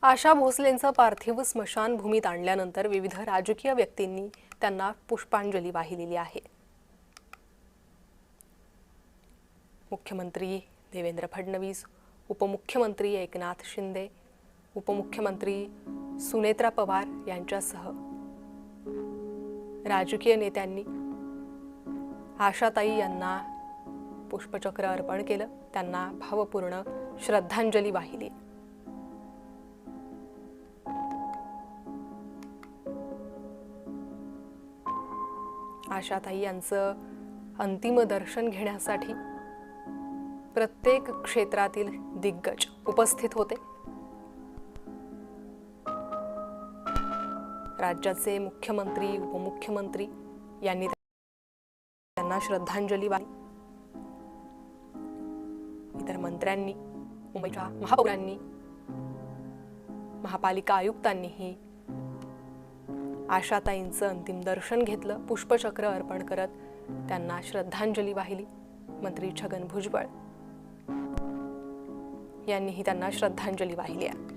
आशा भोसलेंचं पार्थिव स्मशानभूमीत आणल्यानंतर विविध राजकीय व्यक्तींनी त्यांना पुष्पांजली वाहिलेली आहे। मुख्यमंत्री देवेंद्र फडणवीस, उपमुख्यमंत्री एकनाथ शिंदे, उपमुख्यमंत्री सुनेत्रा पवार यांच्यासह राजकीय नेत्यांनी आशाताई यांना पुष्पचक्र अर्पण केलं, त्यांना भावपूर्ण श्रद्धांजली वाहिली। आशाताई यांचं अंतिम दर्शन घेण्यासाठी प्रत्येक क्षेत्रातील दिग्गज उपस्थित होते। राज्याचे मुख्यमंत्री, उपमुख्यमंत्री यांनी त्यांना श्रद्धांजली वाहिली। इतर मंत्र्यांनी, मुंबईच्या महापौरांनी, महापालिका आयुक्तांनीही आशाताईंचं अंतिम दर्शन घेतलं, पुष्पचक्र अर्पण करत त्यांना श्रद्धांजली वाहिली। मंत्री छगन भुजबळ यांनीही त्यांना श्रद्धांजली वाहिली आहे।